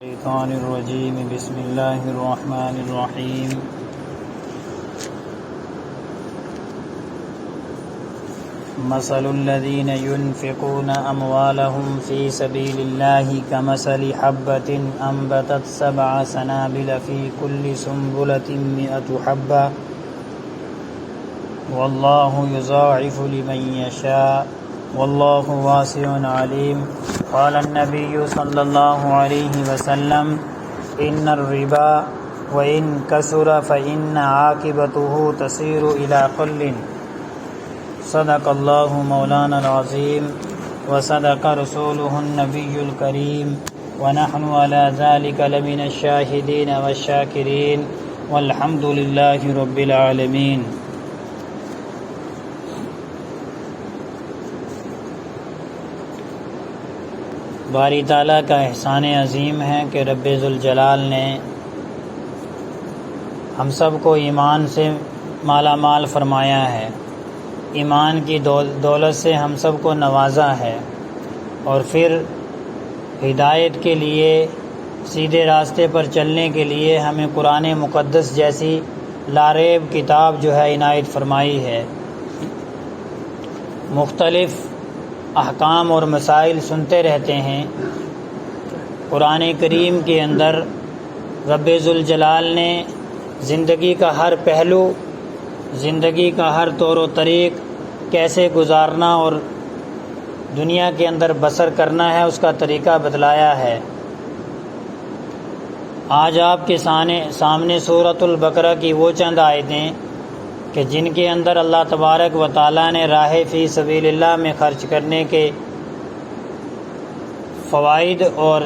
الشيطان الرجيم بسم الله الرحمن الرحيم مثل الذين ينفقون أموالهم في سبيل الله كمثل حبة أنبتت 7 سنابل في كل سنبلة 100 حبة والله يضاعف لمن يشاء والله واسع عليم قال النبي صلى الله عليه وسلم إن الربا وإن كثر فإن عاقبته تصير إلى قل صدق الله مولانا العظيم وصدق رسوله النبي الكريم ونحن على ذلك لمن الشاهدين والشاكرين والحمد لله رب العالمين۔ باری تعالیٰ کا احسان عظیم ہے کہ رب ذوالجلال نے ہم سب کو ایمان سے مالا مال فرمایا ہے، ایمان کی دولت سے ہم سب کو نوازا ہے، اور پھر ہدایت کے لیے سیدھے راستے پر چلنے کے لیے ہمیں قرآن مقدس جیسی لاریب کتاب جو ہے عنایت فرمائی ہے۔ مختلف احکام اور مسائل سنتے رہتے ہیں۔ قرآن کریم کے اندر رب ذوالجلال نے زندگی کا ہر پہلو، زندگی کا ہر طور و طریق کیسے گزارنا اور دنیا کے اندر بسر کرنا ہے اس کا طریقہ بتلایا ہے۔ آج آپ کے سامنے سورۃ البقرہ کی وہ چند آیتیں کہ جن کے اندر اللہ تبارک و تعالیٰ نے راہ فی سبیل اللہ میں خرچ کرنے کے فوائد اور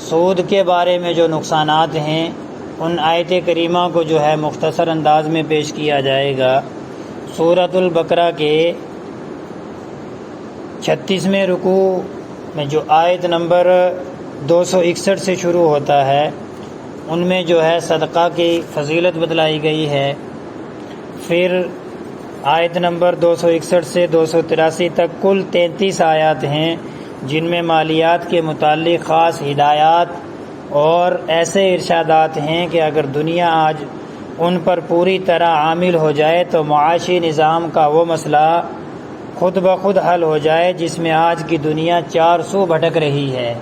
سود کے بارے میں جو نقصانات ہیں ان آیت کریمہ کو جو ہے مختصر انداز میں پیش کیا جائے گا۔ سورۃ البقرہ کے 36ویں رکوع میں جو آیت نمبر 261 سے شروع ہوتا ہے ان میں جو ہے صدقہ کی فضیلت بتلائی گئی ہے۔ پھر آیت نمبر 261 سے 283 تک کل 33 آیات ہیں جن میں مالیات کے متعلق خاص ہدایات اور ایسے ارشادات ہیں کہ اگر دنیا آج ان پر پوری طرح عامل ہو جائے تو معاشی نظام کا وہ مسئلہ خود بخود حل ہو جائے جس میں آج کی دنیا 4 سو بھٹک رہی ہے،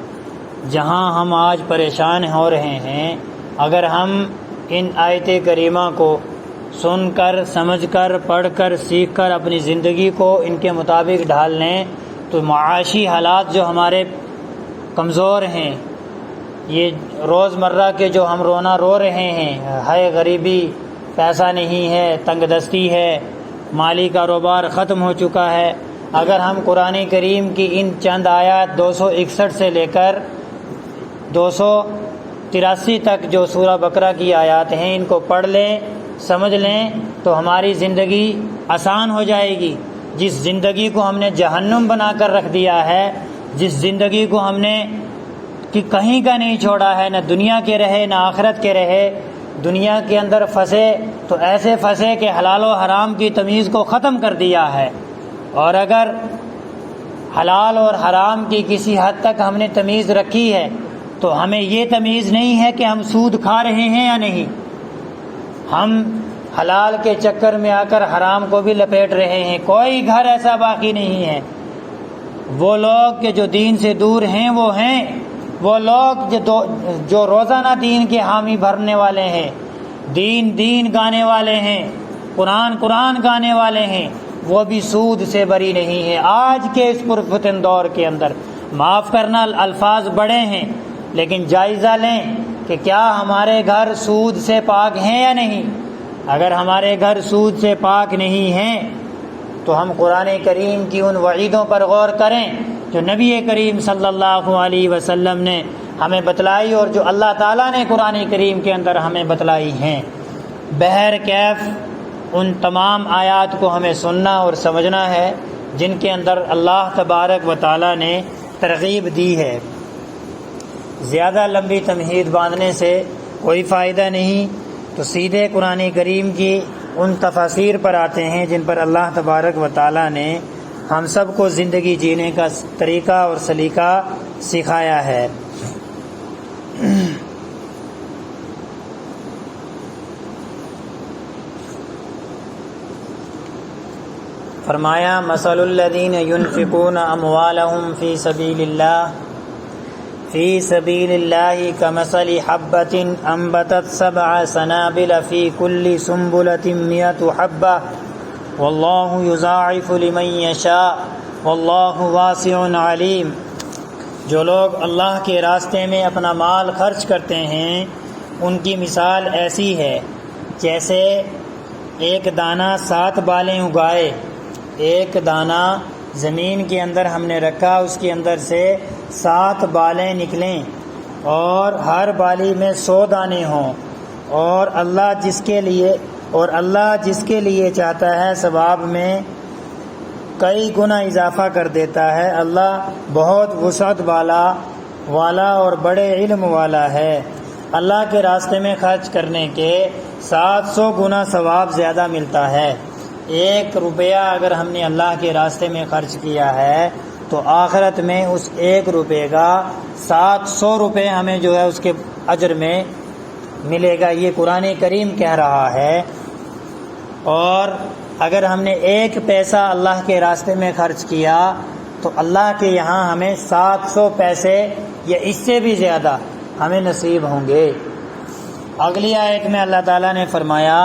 جہاں ہم آج پریشان ہو رہے ہیں۔ اگر ہم ان آیت کریمہ کو سن کر، سمجھ کر، پڑھ کر، سیکھ کر اپنی زندگی کو ان کے مطابق ڈھال لیں تو معاشی حالات جو ہمارے کمزور ہیں، یہ روزمرہ کے جو ہم رونا رو رہے ہیں، ہے غریبی، پیسہ نہیں ہے، تنگ دستی ہے، مالی کاروبار ختم ہو چکا ہے، اگر ہم قرآن کریم کی ان چند آیات 261 سے لے کر 283 تک جو سورہ بقرہ کی آیات ہیں ان کو پڑھ لیں، سمجھ لیں تو ہماری زندگی آسان ہو جائے گی۔ جس زندگی کو ہم نے جہنم بنا کر رکھ دیا ہے، جس زندگی کو ہم نے کہ کہیں کا نہیں چھوڑا ہے، نہ دنیا کے رہے نہ آخرت کے رہے، دنیا کے اندر پھنسے تو ایسے پھنسے کہ حلال و حرام کی تمیز کو ختم کر دیا ہے، اور اگر حلال اور حرام کی کسی حد تک ہم نے تمیز رکھی ہے تو ہمیں یہ تمیز نہیں ہے کہ ہم سود کھا رہے ہیں یا نہیں، ہم حلال کے چکر میں آ کر حرام کو بھی لپیٹ رہے ہیں۔ کوئی گھر ایسا باقی نہیں ہے۔ وہ لوگ کہ جو دین سے دور ہیں وہ ہیں، وہ لوگ جو روزانہ دین کے حامی بھرنے والے ہیں، دین گانے والے ہیں، قرآن گانے والے ہیں، وہ بھی سود سے بری نہیں ہے۔ آج کے اس پرفتن دور کے اندر معاف کرنا الفاظ بڑے ہیں، لیکن جائزہ لیں کہ کیا ہمارے گھر سود سے پاک ہیں یا نہیں۔ اگر ہمارے گھر سود سے پاک نہیں ہیں تو ہم قرآن کریم کی ان وعیدوں پر غور کریں جو نبی کریم صلی اللہ علیہ وسلم نے ہمیں بتلائی اور جو اللہ تعالیٰ نے قرآن کریم کے اندر ہمیں بتلائی ہیں۔ بہرکیف ان تمام آیات کو ہمیں سننا اور سمجھنا ہے جن کے اندر اللہ تبارک و تعالیٰ نے ترغیب دی ہے۔ زیادہ لمبی تمہید باندھنے سے کوئی فائدہ نہیں، تو سیدھے قرآن کریم کی ان تفاسیر پر آتے ہیں جن پر اللہ تبارک و تعالیٰ نے ہم سب کو زندگی جینے کا طریقہ اور سلیقہ سکھایا ہے۔ فرمایا مثل الذین ينفقون اموالهم فی سبیل اللہ کمثل حبۃ انبتت 7 سنابل فی کل سنبلۃ 100 حبۃ واللہ یضاعف لمن یشاء واللہ واسع علیم۔ جو لوگ اللہ کے راستے میں اپنا مال خرچ کرتے ہیں ان کی مثال ایسی ہے جیسے ایک دانہ 7 بالیں اگائے۔ ایک دانہ زمین کے اندر ہم نے رکھا، اس کے اندر سے 7 بالیں نکلیں اور ہر بالی میں 100 دانے ہوں، اور اللہ جس کے لیے چاہتا ہے ثواب میں کئی گنا اضافہ کر دیتا ہے۔ اللہ بہت وسعت والا اور بڑے علم والا ہے۔ اللہ کے راستے میں خرچ کرنے کے 700 گنا ثواب زیادہ ملتا ہے۔ 1 روپیہ اگر ہم نے اللہ کے راستے میں خرچ کیا ہے تو آخرت میں اس 1 روپے کا 700 روپے ہمیں جو ہے اس کے اجر میں ملے گا، یہ قرآن کریم کہہ رہا ہے۔ اور اگر ہم نے 1 پیسہ اللہ کے راستے میں خرچ کیا تو اللہ کے یہاں ہمیں 700 پیسے یا اس سے بھی زیادہ ہمیں نصیب ہوں گے۔ اگلی آیت میں اللہ تعالیٰ نے فرمایا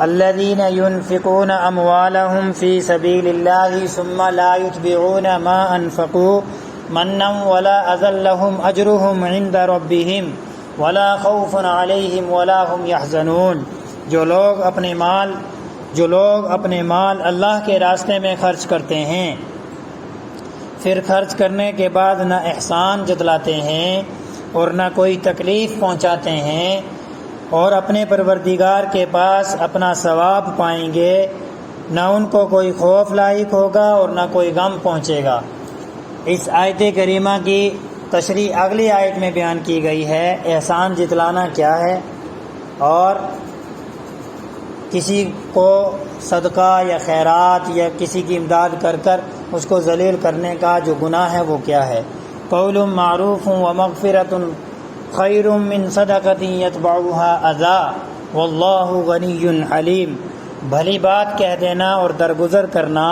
الذین ينفقون اموالهم فی سبیل اللہ ثم لا یتبعون ما انفقوا منا ولا اذى لهم اجرهم عند ربهم ولا خوف علیہم ولا هم يحزنون۔ جو لوگ اپنے مال اللہ کے راستے میں خرچ کرتے ہیں، پھر خرچ کرنے کے بعد نہ احسان جتلاتے ہیں اور نہ کوئی تکلیف پہنچاتے ہیں، اور اپنے پروردگار کے پاس اپنا ثواب پائیں گے، نہ ان کو کوئی خوف لاحق ہوگا اور نہ کوئی غم پہنچے گا۔ اس آیت کریمہ کی تشریح اگلی آیت میں بیان کی گئی ہے۔ احسان جتلانا کیا ہے، اور کسی کو صدقہ یا خیرات یا کسی کی امداد کر اس کو ذلیل کرنے کا جو گناہ ہے وہ کیا ہے۔ قول معروف ومغفرۃ خیر من صدقۃ یتبعها اذی واللہ غنی حلیم۔ بھلی بات کہہ دینا اور درگزر کرنا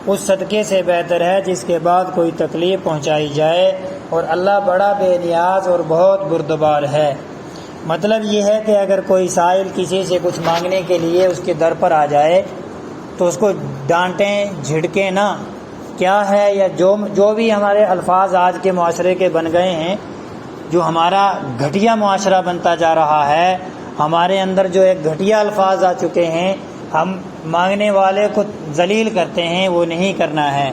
اس صدقے سے بہتر ہے جس کے بعد کوئی تکلیف پہنچائی جائے، اور اللہ بڑا بے نیاز اور بہت بردبار ہے۔ مطلب یہ ہے کہ اگر کوئی سائل کسی سے کچھ مانگنے کے لیے اس کے در پر آ جائے تو اس کو ڈانٹیں، جھڑکیں نہ۔ کیا ہے یا جو بھی ہمارے الفاظ آج کے معاشرے کے بن گئے ہیں، جو ہمارا گھٹیا معاشرہ بنتا جا رہا ہے، ہمارے اندر جو ایک گھٹیا الفاظ آ چکے ہیں، ہم مانگنے والے کو ذلیل کرتے ہیں، وہ نہیں کرنا ہے۔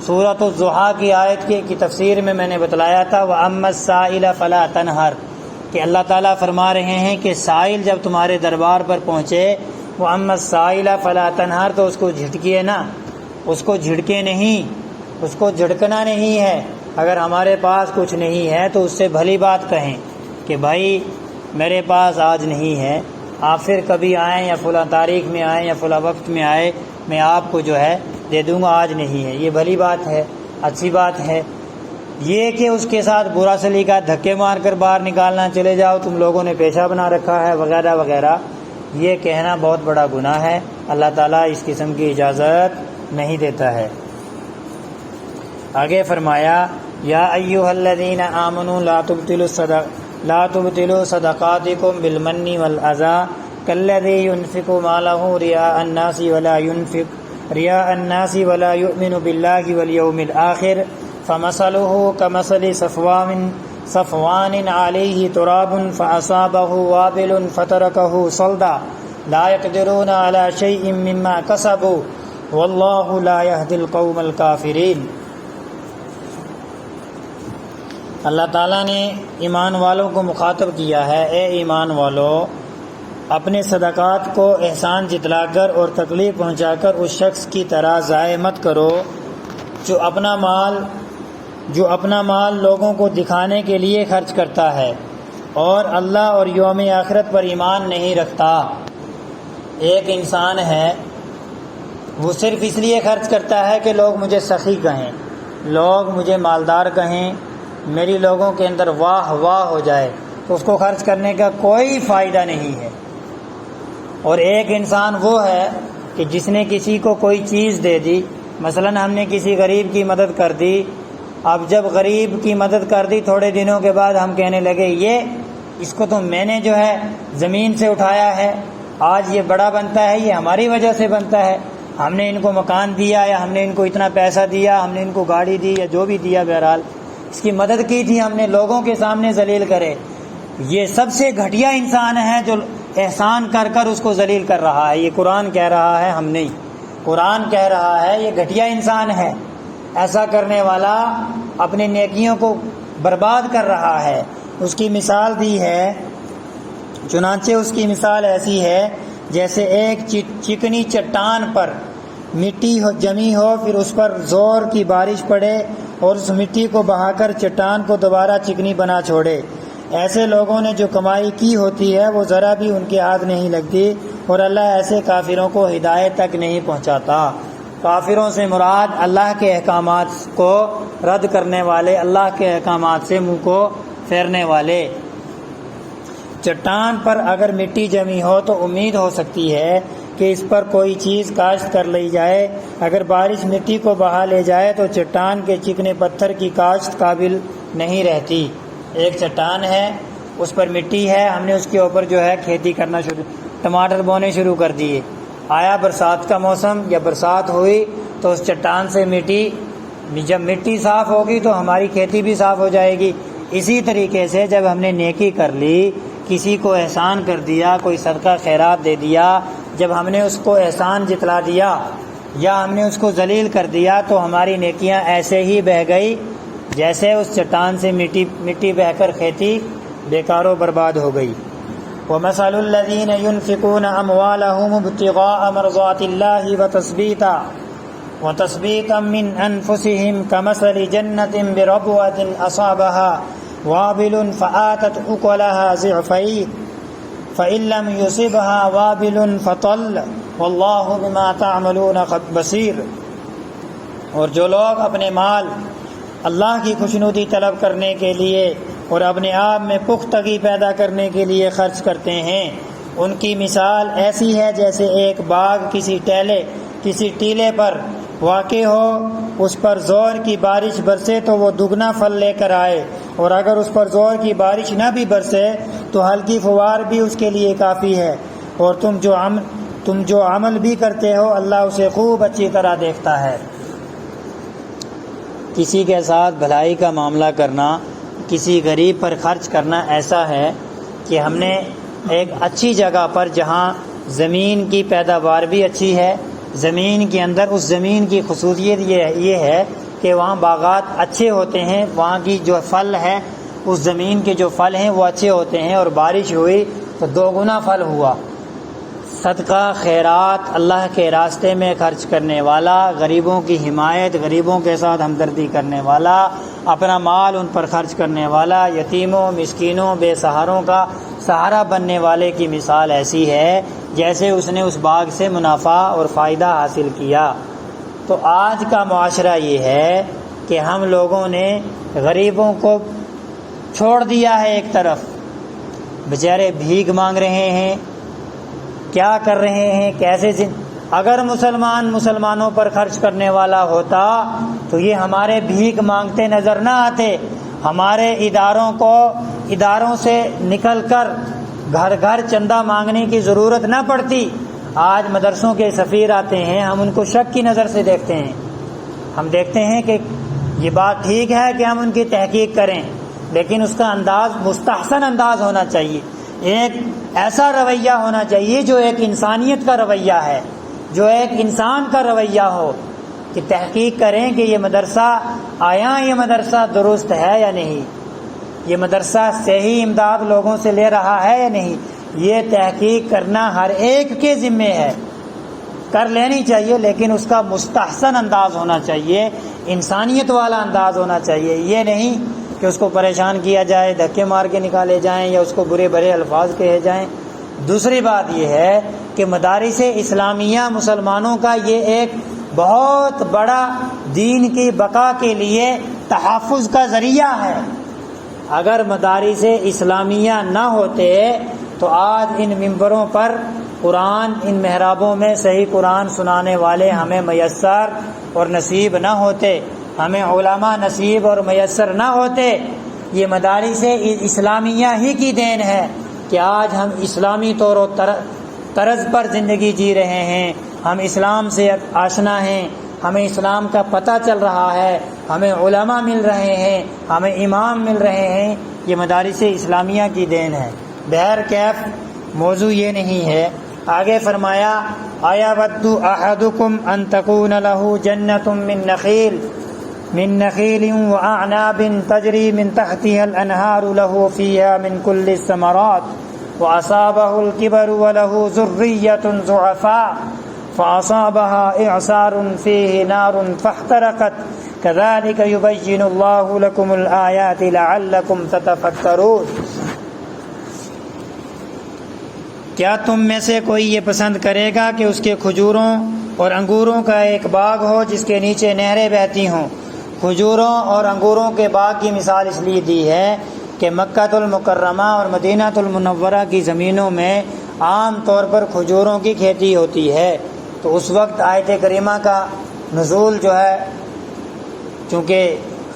سورۃ الضحیٰ کی آیت کی تفسیر میں نے بتلایا تھا وَأَمَّا السَّائِلَ فَلَا تَنْهَرْ، کہ اللہ تعالیٰ فرما رہے ہیں کہ سائل جب تمہارے دربار پر پہنچے وَأَمَّا السَّائِلَ فَلَا تَنْهَرْ، تو اس کو جھٹکیے نہ، اس کو جھڑکے نہیں، اس کو جھڑکنا نہیں ہے۔ اگر ہمارے پاس کچھ نہیں ہے تو اس سے بھلی بات کہیں کہ بھائی میرے پاس آج نہیں ہے، آپ پھر کبھی آئیں یا فلاں تاریخ میں آئیں یا فلاں وقت میں آئے، میں آپ کو جو ہے دے دوں گا، آج نہیں ہے۔ یہ بھلی بات ہے، اچھی بات ہے۔ یہ کہ اس کے ساتھ برا سلیقہ دھکے مار کر باہر نکالنا، چلے جاؤ تم لوگوں نے پیشہ بنا رکھا ہے وغیرہ وغیرہ، یہ کہنا بہت بڑا گناہ ہے۔ اللہ تعالیٰ اس قسم کی اجازت نہیں دیتا ہے۔ آگے فرمایا یا ایھا الذین آمنوا لا تبطلوا صدقاتکم بالمن والاذی کالذی ينفق مالہ رئاء الناس ولا یؤمن باللہ والیوم الآخر فمثلہ کمثل صفوان علیہ تراب فأصابہ وابل فترکہ صلدا لا یقدرون علی شیء مما کسبوا واللہ لا یہدی القوم الکافرین۔ اللہ تعالیٰ نے ایمان والوں کو مخاطب کیا ہے، اے ایمان والو، اپنے صدقات کو احسان جتلا کر اور تکلیف پہنچا کر اس شخص کی طرح ضائع مت کرو جو اپنا مال لوگوں کو دکھانے کے لیے خرچ کرتا ہے اور اللہ اور یوم آخرت پر ایمان نہیں رکھتا۔ ایک انسان ہے، وہ صرف اس لیے خرچ کرتا ہے کہ لوگ مجھے سخی کہیں، لوگ مجھے مالدار کہیں، میری لوگوں کے اندر واہ واہ ہو جائے، تو اس کو خرچ کرنے کا کوئی فائدہ نہیں ہے۔ اور ایک انسان وہ ہے کہ جس نے کسی کو کوئی چیز دے دی، مثلاً ہم نے کسی غریب کی مدد کر دی، اب جب غریب کی مدد کر دی تھوڑے دنوں کے بعد ہم کہنے لگے اس کو تو میں نے جو ہے زمین سے اٹھایا ہے، آج یہ بڑا بنتا ہے، یہ ہماری وجہ سے بنتا ہے، ہم نے ان کو مکان دیا یا ہم نے ان کو اتنا پیسہ دیا، ہم نے ان کو گاڑی دی یا جو بھی دیا، بہرحال اس کی مدد کی تھی ہم نے، لوگوں کے سامنے ذلیل کرے۔ یہ سب سے گھٹیا انسان ہے جو احسان کر کر اس کو ذلیل کر رہا ہے۔ یہ قرآن کہہ رہا ہے، ہم نہیں، قرآن کہہ رہا ہے یہ گھٹیا انسان ہے، ایسا کرنے والا اپنی نیکیوں کو برباد کر رہا ہے۔ اس کی مثال دی ہے، چنانچہ اس کی مثال ایسی ہے جیسے ایک چکنی چٹان پر مٹی جمی ہو، پھر اس پر زور کی بارش پڑے اور اس مٹی کو بہا کر چٹان کو دوبارہ چکنی بنا چھوڑے۔ ایسے لوگوں نے جو کمائی کی ہوتی ہے وہ ذرا بھی ان کے ہاتھ نہیں لگتی، اور اللہ ایسے کافروں کو ہدایت تک نہیں پہنچاتا۔ کافروں سے مراد اللہ کے احکامات کو رد کرنے والے، اللہ کے احکامات سے منہ کو پھیرنے والے۔ چٹان پر اگر مٹی جمی ہو تو امید ہو سکتی ہے کہ اس پر کوئی چیز کاشت کر لی جائے، اگر بارش مٹی کو بہا لے جائے تو چٹان کے چکنے پتھر کی کاشت قابل نہیں رہتی۔ ایک چٹان ہے، اس پر مٹی ہے، ہم نے اس کے اوپر جو ہے کھیتی کرنا شروع، ٹماٹر بونے شروع کر دیے، آیا برسات کا موسم یا برسات ہوئی تو اس چٹان سے جب مٹی صاف ہوگی تو ہماری کھیتی بھی صاف ہو جائے گی۔ اسی طریقے سے جب ہم نے نیکی کر لی، کسی کو احسان کر دیا، کوئی صدقہ خیرات دے دیا، جب ہم نے اس کو احسان جتلا دیا یا ہم نے اس کو ذلیل کر دیا تو ہماری نیکیاں ایسے ہی بہہ گئی جیسے اس چٹان سے مٹی بہہ کر کھیتی بیکار و برباد ہو گئی۔ وَمَثَلُ الَّذِينَ يُنْفِقُونَ أَمْوَالَهُمُ ابْتِغَاءَ مَرْضَاتِ اللَّهِ وَتَثْبِيتًا مِّنْ أَنفُسِهِمْ كَمَثَلِ جَنَّةٍ بِرَبْوَةٍ أَصَابَهَا وَابِلٌ فَآتَتْ أُكُلَهَا ضِعْفَيْنِ فَإِن لَّمْ يُصِبْهَا وَابِلٌ فَطَلٌّ وَاللَّهُ بِمَا تَعْمَلُونَ بَصِيرٌ۔ اور جو لوگ اپنے مال اللہ کی خوشنودی طلب کرنے کے لیے اور اپنے آپ میں پختگی پیدا کرنے کے لیے خرچ کرتے ہیں، ان کی مثال ایسی ہے جیسے ایک باغ کسی ٹیلے پر واقع ہو، اس پر زور کی بارش برسے تو وہ دگنا پھل لے کر آئے، اور اگر اس پر زور کی بارش نہ بھی برسے تو ہلکی فوار بھی اس کے لیے کافی ہے، اور تم جو عمل بھی کرتے ہو اللہ اسے خوب اچھی طرح دیکھتا ہے۔ کسی کے ساتھ بھلائی کا معاملہ کرنا، کسی غریب پر خرچ کرنا ایسا ہے کہ ہم نے ایک اچھی جگہ پر جہاں زمین کی پیداوار بھی اچھی ہے، زمین کے اندر اس زمین کی خصوصیت یہ ہے کہ وہاں باغات اچھے ہوتے ہیں، وہاں کی جو پھل ہے اس زمین کے جو پھل ہیں وہ اچھے ہوتے ہیں، اور بارش ہوئی تو دو گنا پھل ہوا۔ صدقہ خیرات اللہ کے راستے میں خرچ کرنے والا، غریبوں کی حمایت، غریبوں کے ساتھ ہمدردی کرنے والا، اپنا مال ان پر خرچ کرنے والا، یتیموں مسکینوں بے سہاروں کا سہارا بننے والے کی مثال ایسی ہے جیسے اس نے اس باغ سے منافع اور فائدہ حاصل کیا۔ تو آج کا معاشرہ یہ ہے کہ ہم لوگوں نے غریبوں کو چھوڑ دیا ہے ایک طرف، بیچارے بھیک مانگ رہے ہیں، کیا کر رہے ہیں، کیسے اگر مسلمانوں پر خرچ کرنے والا ہوتا تو یہ ہمارے بھیک مانگتے نظر نہ آتے، ہمارے اداروں سے نکل کر گھر گھر چندہ مانگنے کی ضرورت نہ پڑتی۔ آج مدرسوں کے سفیر آتے ہیں، ہم ان کو شک کی نظر سے دیکھتے ہیں، ہم دیکھتے ہیں کہ یہ بات ٹھیک ہے کہ ہم ان کی تحقیق کریں، لیکن اس کا انداز مستحسن انداز ہونا چاہیے، ایک ایسا رویہ ہونا چاہیے جو ایک انسانیت کا رویہ ہے، جو ایک انسان کا رویہ ہو، کہ تحقیق کریں کہ یہ مدرسہ درست ہے یا نہیں، یہ مدرسہ صحیح امداد لوگوں سے لے رہا ہے یا نہیں۔ یہ تحقیق کرنا ہر ایک کے ذمے ہے، کر لینی چاہیے، لیکن اس کا مستحسن انداز ہونا چاہیے، انسانیت والا انداز ہونا چاہیے، یہ نہیں کہ اس کو پریشان کیا جائے، دھکے مار کے نکالے جائیں یا اس کو برے بھرے الفاظ کہے جائیں۔ دوسری بات یہ ہے کہ مدارس اسلامیہ مسلمانوں کا یہ ایک بہت بڑا دین کی بقا کے لیے تحفظ کا ذریعہ ہے۔ اگر مدارس اسلامیہ نہ ہوتے تو آج ان ممبروں پر قرآن ان محرابوں میں صحیح قرآن سنانے والے ہمیں میسر اور نصیب نہ ہوتے، ہمیں علماء نصیب اور میسر نہ ہوتے، یہ مدارس اسلامیہ ہی کی دین ہے کہ آج ہم اسلامی طور و طرز پر زندگی جی رہے ہیں، ہم اسلام سے آشنا ہیں، ہمیں اسلام کا پتہ چل رہا ہے، ہمیں علماء مل رہے ہیں، ہمیں امام مل رہے ہیں، یہ مدارس اسلامیہ کی دین ہے۔ بہرکیف موضوع یہ نہیں ہے۔ آگے فرمایا آیا ود احدکم ان تکون له جنۃ من نخیل واعناب تجری من تحتها الانہار له فیها من کل الثمرات واصابه الكبر وله ذریۃ ضعفاء فاصابها اعصار فیہ نار فاحترقت كذلك يبين الله لكم الآيات لعلكم تتفکرون۔ کیا تم میں سے کوئی یہ پسند کرے گا کہ اس کے کھجوروں اور انگوروں کا ایک باغ ہو جس کے نیچے نہریں بہتی ہوں؟ کھجوروں اور انگوروں کے باغ کی مثال اس لیے دی ہے کہ مکہ المکرمہ اور مدینہ المنورہ کی زمینوں میں عام طور پر کھجوروں کی کھیتی ہوتی ہے، تو اس وقت آیت کریمہ کا نزول جو ہے چونکہ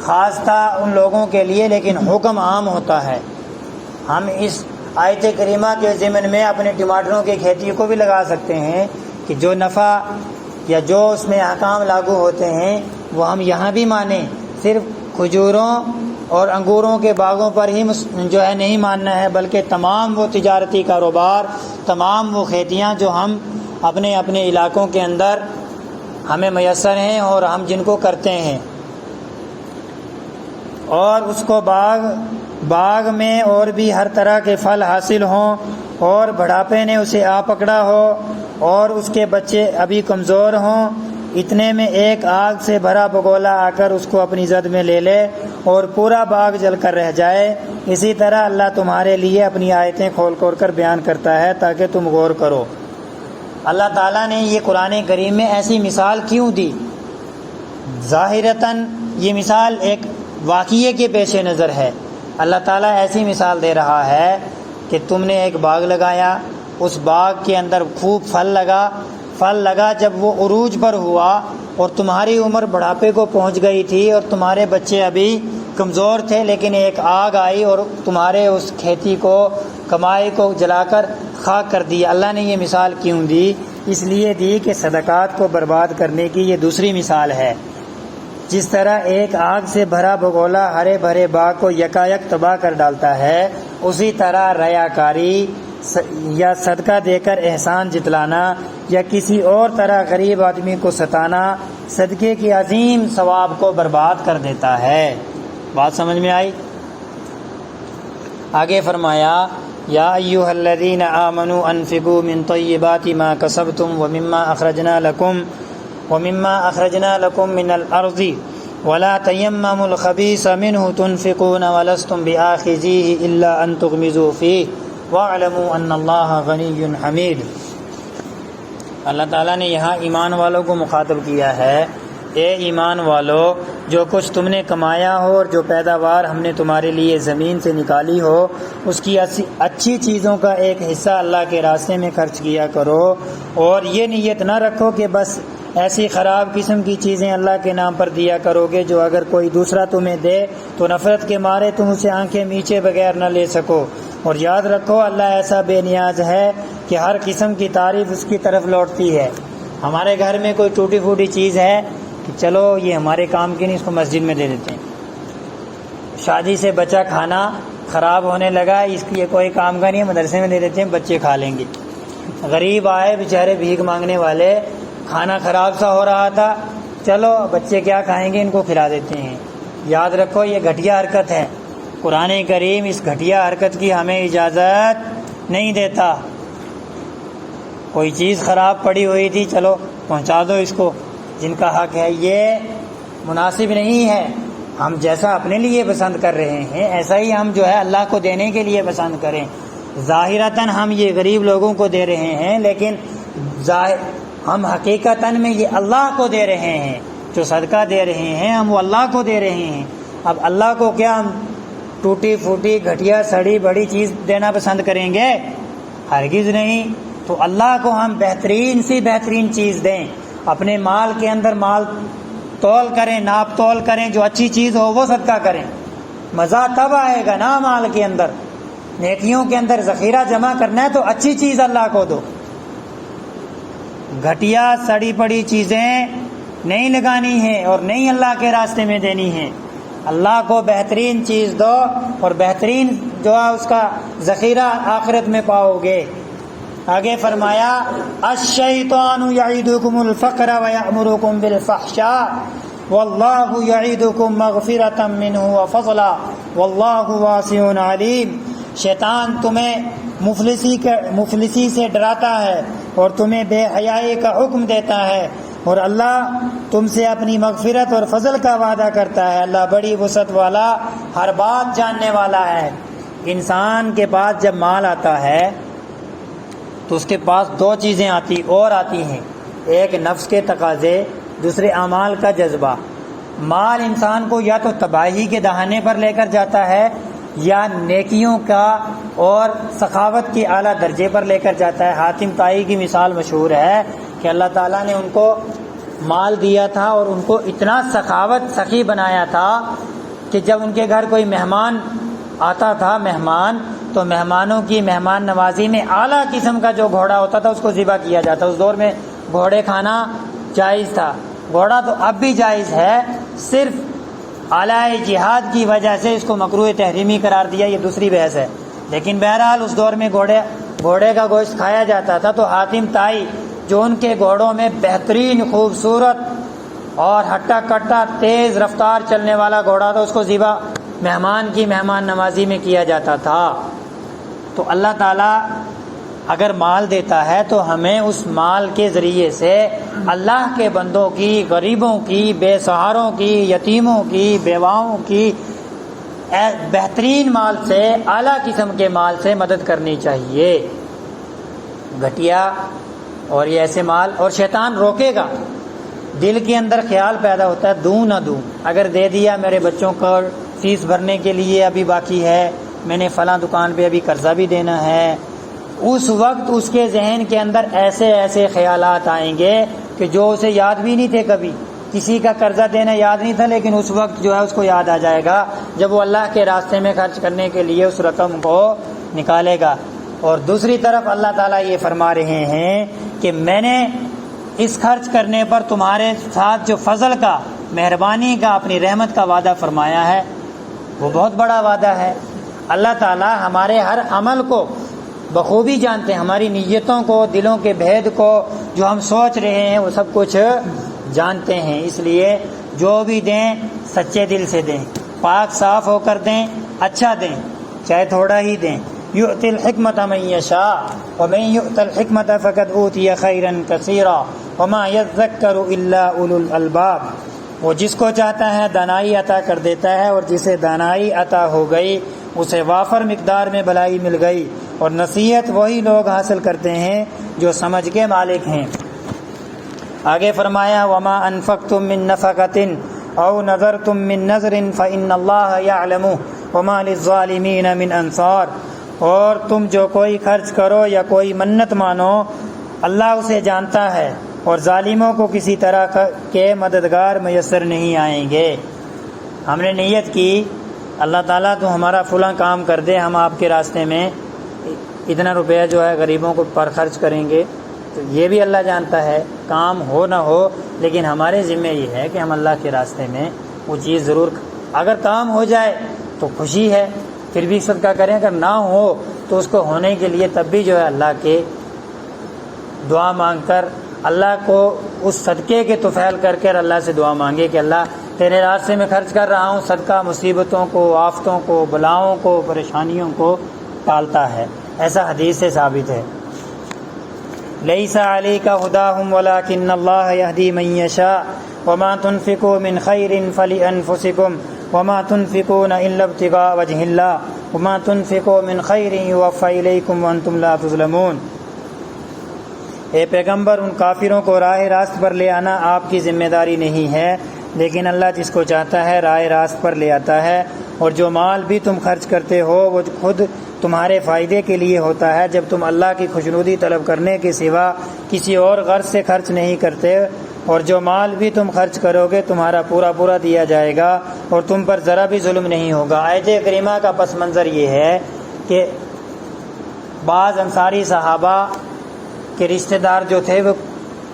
خاص تھا ان لوگوں کے لیے، لیکن حکم عام ہوتا ہے۔ ہم اس آیت کریمہ کے ضمن میں اپنے ٹماٹروں کی کھیتی کو بھی لگا سکتے ہیں کہ جو نفع یا جو اس میں احکام لاگو ہوتے ہیں وہ ہم یہاں بھی مانیں، صرف کھجوروں اور انگوروں کے باغوں پر ہی جو ہے نہیں ماننا ہے، بلکہ تمام وہ تجارتی کاروبار، تمام وہ کھیتیاں جو ہم اپنے اپنے علاقوں کے اندر ہمیں میسر ہیں اور ہم جن کو کرتے ہیں، اور اس کو باغ میں اور بھی ہر طرح کے پھل حاصل ہوں، اور بڑھاپے نے اسے آ پکڑا ہو اور اس کے بچے ابھی کمزور ہوں، اتنے میں ایک آگ سے بھرا بگولا آ کر اس کو اپنی زد میں لے لے اور پورا باغ جل کر رہ جائے۔ اسی طرح اللہ تمہارے لیے اپنی آیتیں کھول کھول کر بیان کرتا ہے تاکہ تم غور کرو۔ اللہ تعالیٰ نے یہ قرآن کریم میں ایسی مثال کیوں دی؟ ظاہرتاً یہ مثال ایک واقعے کے پیش نظر ہے۔ اللہ تعالیٰ ایسی مثال دے رہا ہے کہ تم نے ایک باغ لگایا، اس باغ کے اندر خوب پھل لگا، جب وہ عروج پر ہوا اور تمہاری عمر بڑھاپے کو پہنچ گئی تھی اور تمہارے بچے ابھی کمزور تھے، لیکن ایک آگ آئی اور تمہارے اس کھیتی کو، کمائی کو جلا کر خاک کر دی۔ اللہ نے یہ مثال کیوں دی؟ اس لیے دی کہ صدقات کو برباد کرنے کی یہ دوسری مثال ہے۔ جس طرح ایک آگ سے بھرا بگولا ہرے بھرے باغ کو یکایک تباہ کر ڈالتا ہے، اسی طرح ریاکاری یا صدقہ دے کر احسان جتلانا یا کسی اور طرح غریب آدمی کو ستانا صدقے کی عظیم ثواب کو برباد کر دیتا ہے۔ بات سمجھ میں آئی؟ آگے فرمایا یا ایھا الذین آمنوا انفقوا من طیبات ما کسبتم ومما اخرجنا لكم من الارض ولا تیمموا الخبیث منه تنفقون ولستم بآخذیہ الا ان تغمضوا فیہ واعلموا ان اللہ غنی حمید۔ اللہ تعالیٰ نے یہاں ایمان والوں کو مخاطب کیا ہے، اے ایمان والو، جو کچھ تم نے کمایا ہو اور جو پیداوار ہم نے تمہارے لیے زمین سے نکالی ہو، اس کی اچھی چیزوں کا ایک حصہ اللہ کے راستے میں خرچ کیا کرو، اور یہ نیت نہ رکھو کہ بس ایسی خراب قسم کی چیزیں اللہ کے نام پر دیا کرو گے جو اگر کوئی دوسرا تمہیں دے تو نفرت کے مارے تم اسے آنکھیں میچے بغیر نہ لے سکو، اور یاد رکھو اللہ ایسا بے نیاز ہے کہ ہر قسم کی تعریف اس کی طرف لوٹتی ہے۔ ہمارے گھر میں کوئی ٹوٹی پھوٹی چیز ہے کہ چلو یہ ہمارے کام کی نہیں، اس کو مسجد میں دے دیتے ہیں۔ شادی سے بچا کھانا خراب ہونے لگا، اس کی کوئی کام کا نہیں ہے، مدرسے میں دے دیتے ہیں، بچے کھا لیں گے۔ غریب آئے بیچارے بھیک مانگنے والے، کھانا خراب سا ہو رہا تھا، چلو بچے کیا کھائیں گے، ان کو کھلا دیتے ہیں۔ یاد رکھو یہ گھٹیا حرکت ہے، قرآن کریم اس گھٹیا حرکت کی ہمیں اجازت نہیں دیتا۔ کوئی چیز خراب پڑی ہوئی تھی، چلو پہنچا دو اس کو، جن کا حق ہے، یہ مناسب نہیں ہے۔ ہم جیسا اپنے لیے پسند کر رہے ہیں ایسا ہی ہم جو ہے اللہ کو دینے کے لیے پسند کریں۔ ظاہراً ہم یہ غریب لوگوں کو دے رہے ہیں، لیکن ہم حقیقتاً میں یہ اللہ کو دے رہے ہیں، جو صدقہ دے رہے ہیں ہم وہ اللہ کو دے رہے ہیں۔ اب اللہ کو کیا ہم ٹوٹی پھوٹی گھٹیا سڑی بڑی چیز دینا پسند کریں گے؟ ہرگز نہیں۔ تو اللہ کو ہم بہترین سی بہترین چیز دیں، اپنے مال کے اندر مال تول کریں، ناپ تول کریں، جو اچھی چیز ہو وہ صدقہ کریں۔ مزہ تب آئے گا نا مال کے اندر، نیکیوں کے اندر ذخیرہ جمع کرنا ہے تو اچھی چیز اللہ کو دو، گھٹیا سڑی پڑی چیزیں نہیں لگانی ہیں اور نہیں اللہ کے راستے میں دینی ہیں۔ اللہ کو بہترین چیز دو اور بہترین جو ہے اس کا ذخیرہ آخرت میں پاؤ گے۔ آگے فرمایا الشیطان یعیدکم الفقر ویأمرکم بالفحشاء واللہ یعیدکم مغفرۃ منہ وفضلا واللہ واسع علیم۔ شیطان تمہیں مفلسی سے ڈراتا ہے اور تمہیں بے حیائی کا حکم دیتا ہے، اور اللہ تم سے اپنی مغفرت اور فضل کا وعدہ کرتا ہے۔ اللہ بڑی وسعت والا، ہر بات جاننے والا ہے۔ انسان کے پاس جب مال آتا ہے تو اس کے پاس دو چیزیں آتی ہیں، ایک نفس کے تقاضے، دوسرے اعمال کا جذبہ۔ مال انسان کو یا تو تباہی کے دہانے پر لے کر جاتا ہے یا نیکیوں کا اور سخاوت کے اعلیٰ درجے پر لے کر جاتا ہے۔ حاتم طائی کی مثال مشہور ہے کہ اللہ تعالیٰ نے ان کو مال دیا تھا اور ان کو اتنا سخی بنایا تھا کہ جب ان کے گھر کوئی مہمان آتا تھا تو مہمانوں کی مہمان نوازی میں اعلیٰ قسم کا جو گھوڑا ہوتا تھا اس کو ذبح کیا جاتا۔ اس دور میں گھوڑے کھانا جائز تھا، گھوڑا تو اب بھی جائز ہے، صرف اعلی جہاد کی وجہ سے اس کو مکروہ تحریمی قرار دیا، یہ دوسری بحث ہے۔ لیکن بہرحال اس دور میں گھوڑے کا گوشت کھایا جاتا تھا۔ تو حاتم طائی جو ان کے گھوڑوں میں بہترین خوبصورت اور ہٹا کٹا تیز رفتار چلنے والا گھوڑا تھا، اس کو ذبح مہمان کی مہمان نوازی میں کیا جاتا تھا۔ تو اللہ تعالیٰ اگر مال دیتا ہے تو ہمیں اس مال کے ذریعے سے اللہ کے بندوں کی، غریبوں کی، بے سہاروں کی، یتیموں کی، بیواؤں کی بہترین مال سے، اعلیٰ قسم کے مال سے مدد کرنی چاہیے۔ گھٹیا اور یہ ایسے مال، اور شیطان روکے گا، دل کے اندر خیال پیدا ہوتا ہے دوں نہ دوں، اگر دے دیا میرے بچوں کو فیس بھرنے کے لیے ابھی باقی ہے، میں نے فلاں دکان پہ ابھی قرضہ بھی دینا ہے، اس وقت اس کے ذہن کے اندر ایسے ایسے خیالات آئیں گے کہ جو اسے یاد بھی نہیں تھے، کبھی کسی کا قرضہ دینا یاد نہیں تھا، لیکن اس وقت جو ہے اس کو یاد آ جائے گا جب وہ اللہ کے راستے میں خرچ کرنے کے لیے اس رقم کو نکالے گا۔ اور دوسری طرف اللہ تعالیٰ یہ فرما رہے ہیں کہ میں نے اس خرچ کرنے پر تمہارے ساتھ جو فضل کا، مہربانی کا، اپنی رحمت کا وعدہ فرمایا ہے، وہ بہت بڑا وعدہ ہے۔ اللہ تعالیٰ ہمارے ہر عمل کو بخوبی جانتے ہیں، ہماری نیتوں کو، دلوں کے بھید کو، جو ہم سوچ رہے ہیں وہ سب کچھ جانتے ہیں۔ اس لیے جو بھی دیں سچے دل سے دیں، پاک صاف ہو کر دیں، اچھا دیں، چاہے تھوڑا ہی دیں۔ یؤتی الحکمت من یشاء ومن یؤت الحکمت فقد اوتی خیرا کثیرا وما یذکر الا اولو الالباب۔ وہ جس کو چاہتا ہے دانائی عطا کر دیتا ہے، اور جسے دانائی عطا ہو گئی اسے وافر مقدار میں بھلائی مل گئی، اور نصیحت وہی لوگ حاصل کرتے ہیں جو سمجھ کے مالک ہیں۔ آگے فرمایا وما انفقتم من نفقۃ او نذرتم من نذر فإن اللہ یعلم وما للظالمین من انصار۔ اور تم جو کوئی خرچ کرو یا کوئی منت مانو، اللہ اسے جانتا ہے، اور ظالموں کو کسی طرح کے مددگار میسر نہیں آئیں گے۔ ہم نے نیت کی اللہ تعالیٰ تو ہمارا فلاں کام کر دے، ہم آپ کے راستے میں اتنا روپیہ جو ہے غریبوں کو پر خرچ کریں گے، تو یہ بھی اللہ جانتا ہے، کام ہو نہ ہو، لیکن ہمارے ذمہ یہ ہے کہ ہم اللہ کے راستے میں وہ چیز ضرور، اگر کام ہو جائے تو خوشی ہے، پھر بھی صدقہ کریں، اگر نہ ہو تو اس کو ہونے کے لیے تب بھی جو ہے اللہ کے دعا مانگ کر، اللہ کو اس صدقے کے طفیل کر کے اللہ سے دعا مانگے کہ اللہ تیرے راستے میں خرچ کر رہا ہوں، صدقہ مصیبتوں کو، آفتوں کو، بلاؤں کو، پریشانیوں کو ٹالتا ہے۔ ایسا حدیث سے ثابت ہے۔ لیس علیک ھداھم ولکن اللہ یہدی من یشاء وما تنفقوا من خیر فلانفسکم وما تنفقون الا ابتغاء وجہ اللہ وما تنفقوا من خیر یوفی الیکم وانتم لا تظلمون۔ اے پیغمبر، ان کافروں کو راہ راست پر لے آنا آپ کی ذمہ داری نہیں ہے، لیکن اللہ جس کو چاہتا ہے راہ راست پر لے آتا ہے، اور جو مال بھی تم خرچ کرتے ہو وہ خود تمہارے فائدے کے لیے ہوتا ہے جب تم اللہ کی خوشنودی طلب کرنے کے سوا کسی اور غرض سے خرچ نہیں کرتے، اور جو مال بھی تم خرچ کرو گے تمہارا پورا دیا جائے گا اور تم پر ذرا بھی ظلم نہیں ہوگا۔ آیت کریمہ کا پس منظر یہ ہے کہ بعض انصاری صحابہ کے رشتہ دار جو تھے وہ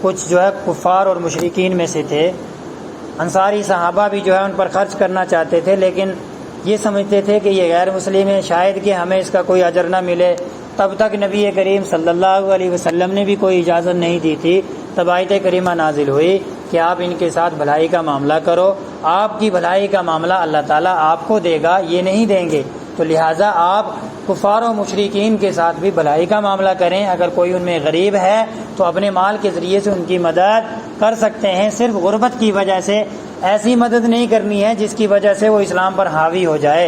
کچھ جو ہے کفار اور مشرکین میں سے تھے۔ انصاری صحابہ بھی جو ہے ان پر خرچ کرنا چاہتے تھے، لیکن یہ سمجھتے تھے کہ یہ غیر مسلم ہے، شاید کہ ہمیں اس کا کوئی اجر نہ ملے۔ تب تک نبی کریم صلی اللہ علیہ وسلم نے بھی کوئی اجازت نہیں دی تھی۔ تب آیت کریمہ نازل ہوئی کہ آپ ان کے ساتھ بھلائی کا معاملہ کرو، آپ کی بھلائی کا معاملہ اللہ تعالیٰ آپ کو دے گا، یہ نہیں دیں گے، تو لہٰذا آپ کفار و مشرکین کے ساتھ بھی بھلائی کا معاملہ کریں۔ اگر کوئی ان میں غریب ہے تو اپنے مال کے ذریعے سے ان کی مدد کر سکتے ہیں، صرف غربت کی وجہ سے ایسی مدد نہیں کرنی ہے جس کی وجہ سے وہ اسلام پر حاوی ہو جائے،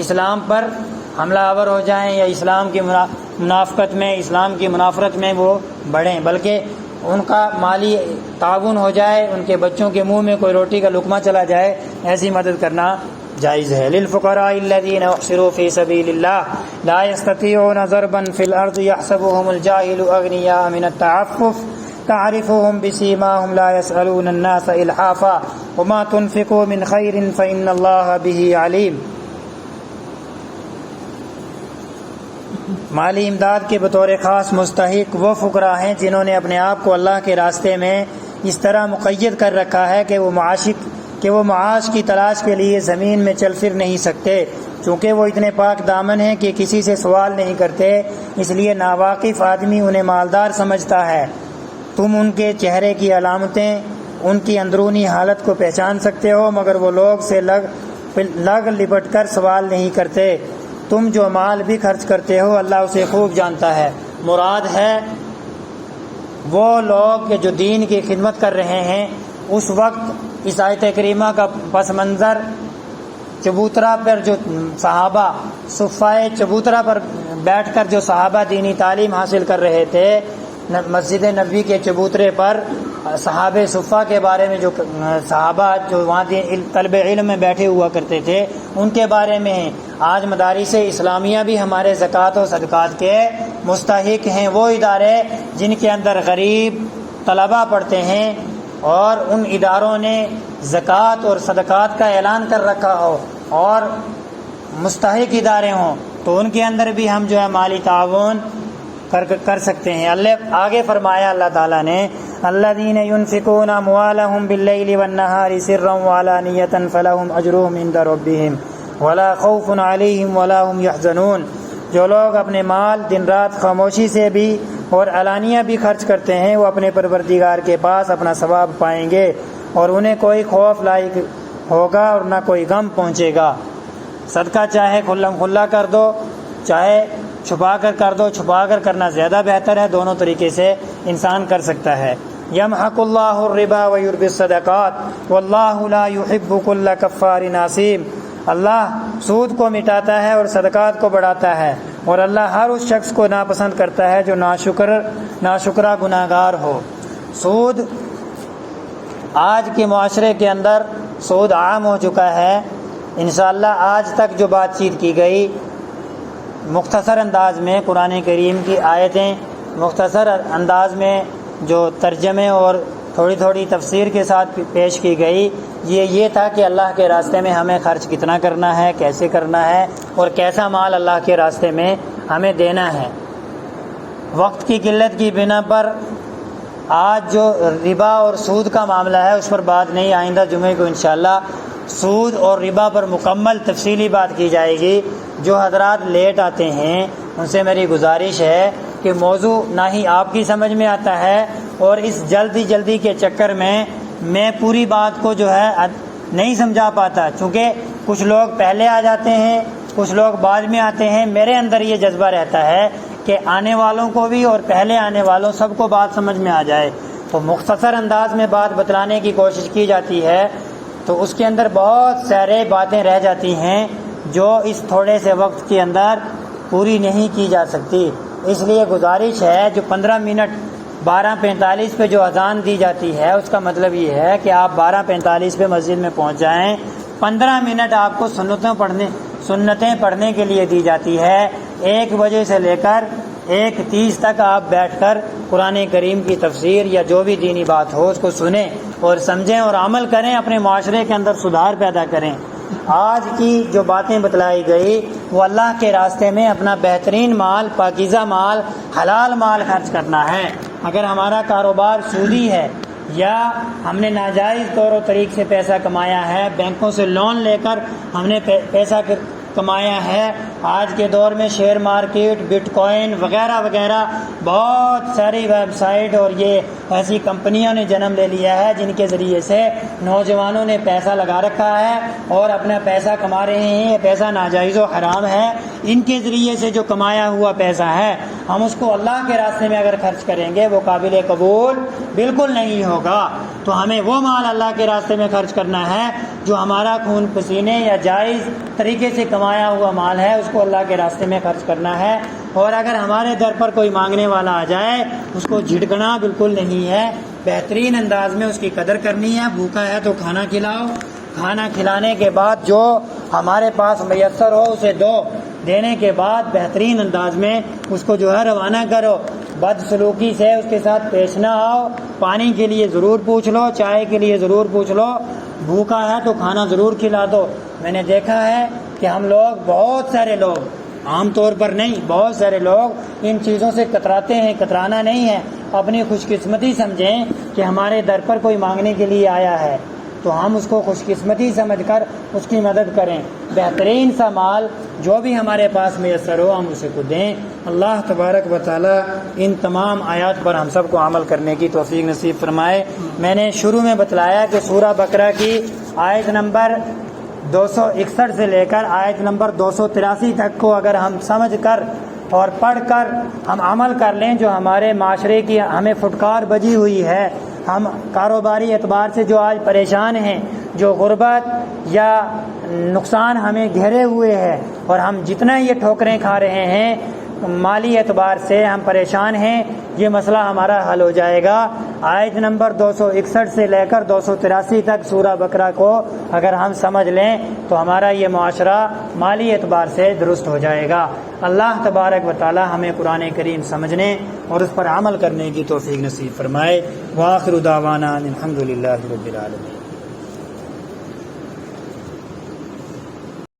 اسلام پر حملہ آور ہو جائیں یا اسلام کی منافقت میں، اسلام کی منافرت میں وہ بڑھیں، بلکہ ان کا مالی تعاون ہو جائے، ان کے بچوں کے منہ میں کوئی روٹی کا لقمہ چلا جائے، ایسی مدد کرنا جائز ہے۔ للفقراء الذين احصروا في سبيل الله لا يستطيعون ضربا في الارض يحسبهم الجاهل اغنياء من التعفف تعرفهم بسيماهم لا يسألون الناس الحافا وما تنفقوا من خير فإن الله به عليم۔ مالی امداد کے بطور خاص مستحق وہ فقراء ہیں جنہوں نے اپنے آپ کو اللہ کے راستے میں اس طرح مقید کر رکھا ہے کہ وہ معاش کی تلاش کے لیے زمین میں چل پھر نہیں سکتے، چونکہ وہ اتنے پاک دامن ہیں کہ کسی سے سوال نہیں کرتے، اس لیے ناواقف آدمی انہیں مالدار سمجھتا ہے۔ تم ان کے چہرے کی علامتیں، ان کی اندرونی حالت کو پہچان سکتے ہو، مگر وہ لوگ سے لگ لپٹ کر سوال نہیں کرتے۔ تم جو مال بھی خرچ کرتے ہو اللہ اسے خوب جانتا ہے۔ مراد ہے وہ لوگ کہ جو دین کی خدمت کر رہے ہیں۔ اس وقت اس آیت کریمہ کا پس منظر چبوترا پر جو صحابہ صفائے چبوترا پر بیٹھ کر جو صحابہ دینی تعلیم حاصل کر رہے تھے، مسجد نبوی کے چبوترے پر صحابہ صفہ کے بارے میں جو صحابہ جو وہاں طلب علم میں بیٹھے ہوا کرتے تھے ان کے بارے میں ہیں۔ آج مدارس اسلامیہ بھی ہمارے زکوٰۃ و صدقات کے مستحق ہیں، وہ ادارے جن کے اندر غریب طلبہ پڑھتے ہیں اور ان اداروں نے زکوٰۃ اور صدقات کا اعلان کر رکھا ہو اور مستحق ادارے ہوں تو ان کے اندر بھی ہم جو ہے مالی تعاون کر سکتے ہیں۔ اللہ آگے فرمایا اللہ تعالیٰ نے الذین ينفقون اموالهم باللیل والنہار سرا وعلانیۃ فلہم اجرہم عند ربہم ولا خوف علیہم ولا هم يحزنون۔ جو لوگ اپنے مال دن رات خاموشی سے بھی اور علانیہ بھی خرچ کرتے ہیں وہ اپنے پروردگار کے پاس اپنا ثواب پائیں گے اور انہیں کوئی خوف لاحق ہوگا اور نہ کوئی غم پہنچے گا۔ صدقہ چاہے کھلم کھلا کر دو، چاہے چھپا کر دو، چھپا کر کرنا زیادہ بہتر ہے، دونوں طریقے سے انسان کر سکتا ہے۔ یمحق اللہ الربا ویربی الصدقات واللہ لا يحب كل کفار ناصیم۔ اللہ سود کو مٹاتا ہے اور صدقات کو بڑھاتا ہے، اور اللہ ہر اس شخص کو ناپسند کرتا ہے جو ناشکرا گناہگار ہو۔ سود آج کے معاشرے کے اندر سود عام ہو چکا ہے۔ انشاءاللہ آج تک جو بات چیت کی گئی مختصر انداز میں قرآن کریم کی آیتیں مختصر انداز میں جو ترجمے اور تھوڑی تھوڑی تفسیر کے ساتھ پیش کی گئی، یہ تھا کہ اللہ کے راستے میں ہمیں خرچ کتنا کرنا ہے، کیسے کرنا ہے اور کیسا مال اللہ کے راستے میں ہمیں دینا ہے۔ وقت کی قلت کی بنا پر آج جو ربا اور سود کا معاملہ ہے اس پر بات نہیں، آئندہ جمعے کو انشاءاللہ سود اور ربا پر مکمل تفصیلی بات کی جائے گی۔ جو حضرات لیٹ آتے ہیں ان سے میری گزارش ہے کہ موضوع نہ ہی آپ کی سمجھ میں آتا ہے اور اس جلدی کے چکر میں پوری بات کو جو ہے نہیں سمجھا پاتا، چونکہ کچھ لوگ پہلے آ جاتے ہیں، کچھ لوگ بعد میں آتے ہیں۔ میرے اندر یہ جذبہ رہتا ہے کہ آنے والوں کو بھی اور پہلے آنے والوں سب کو بات سمجھ میں آ جائے، تو مختصر انداز میں بات بتلانے کی کوشش کی جاتی ہے، تو اس کے اندر بہت سارے باتیں رہ جاتی ہیں جو اس تھوڑے سے وقت کے اندر پوری نہیں کی جا سکتی۔ اس لیے گزارش ہے جو 15 منٹ 12:45 پہ جو اذان دی جاتی ہے اس کا مطلب یہ ہے کہ آپ 12:45 پہ مسجد میں پہنچ جائیں۔ 15 منٹ آپ کو سنتیں پڑھنے کے لیے دی جاتی ہے 1 بجے سے لے کر 1:30 تک آپ بیٹھ کر قرآن کریم کی تفسیر یا جو بھی دینی بات ہو اس کو سنیں اور سمجھیں اور عمل کریں، اپنے معاشرے کے اندر سدھار پیدا کریں۔ آج کی جو باتیں بتلائی گئی وہ اللہ کے راستے میں اپنا بہترین مال، پاکیزہ مال، حلال مال خرچ کرنا ہے۔ اگر ہمارا کاروبار سودی ہے یا ہم نے ناجائز طور و طریق سے پیسہ کمایا ہے، بینکوں سے لون لے کر ہم نے پیسہ کمایا ہے، آج کے دور میں شیئر مارکیٹ، بٹ کوائن وغیرہ وغیرہ بہت ساری ویب سائٹ اور یہ ایسی کمپنیوں نے جنم لے لیا ہے جن کے ذریعے سے نوجوانوں نے پیسہ لگا رکھا ہے اور اپنا پیسہ کما رہے ہیں۔ یہ پیسہ ناجائز و حرام ہے۔ ان کے ذریعے سے جو کمایا ہوا پیسہ ہے ہم اس کو اللہ کے راستے میں اگر خرچ کریں گے وہ قابل قبول بالکل نہیں ہوگا۔ تو ہمیں وہ مال اللہ کے راستے میں خرچ کرنا ہے جو ہمارا خون پسینے یا جائز طریقے سے کمایا ہوا مال ہے، اس کو اللہ کے راستے میں خرچ کرنا ہے۔ اور اگر ہمارے در پر کوئی مانگنے والا آ جائے اس کو جھٹکنا بالکل نہیں ہے، بہترین انداز میں اس کی قدر کرنی ہے۔ بھوکا ہے تو کھانا کھلاؤ، کھانا کھلانے کے بعد جو ہمارے پاس میسر ہو اسے دو، دینے کے بعد بہترین انداز میں اس کو جو ہے روانہ کرو۔ بدسلوکی سے اس کے ساتھ پیش نہ آؤ۔ پانی کے لیے ضرور پوچھ لو، چائے کے لیے ضرور پوچھ لو، بھوکا ہے تو کھانا ضرور کھلا دو۔ میں نے دیکھا ہے کہ ہم لوگ، بہت سارے لوگ، عام طور پر نہیں، بہت سارے لوگ ان چیزوں سے کتراتے ہیں۔ کترانا نہیں ہے، اپنی خوش قسمتی سمجھیں کہ ہمارے در پر کوئی مانگنے کے لیے آیا ہے تو ہم اس کو خوش قسمتی سمجھ کر اس کی مدد کریں۔ بہترین سا مال جو بھی ہمارے پاس میسر ہو ہم اسے کو دیں۔ اللہ تبارک و تعالی ان تمام آیات پر ہم سب کو عمل کرنے کی توفیق نصیب فرمائے۔ میں نے شروع میں بتلایا کہ سورہ بقرہ کی آیت نمبر 261 سے لے کر آیت نمبر 283 تک کو اگر ہم سمجھ کر اور پڑھ کر ہم عمل کر لیں، جو ہمارے معاشرے کی ہمیں پھٹکار بجی ہوئی ہے، ہم کاروباری اعتبار سے جو آج پریشان ہیں، جو غربت یا نقصان ہمیں گھیرے ہوئے ہے اور ہم جتنا یہ ٹھوکریں کھا رہے ہیں، مالی اعتبار سے ہم پریشان ہیں، یہ مسئلہ ہمارا حل ہو جائے گا۔ آیت نمبر 261 سے لے کر 283 تک سورہ بقرہ کو اگر ہم سمجھ لیں تو ہمارا یہ معاشرہ مالی اعتبار سے درست ہو جائے گا۔ اللہ تبارک و تعالی ہمیں قرآن کریم سمجھنے اور اس پر عمل کرنے کی توفیق نصیب فرمائے۔ وآخر دعوانا الحمد للہ رب العالمین۔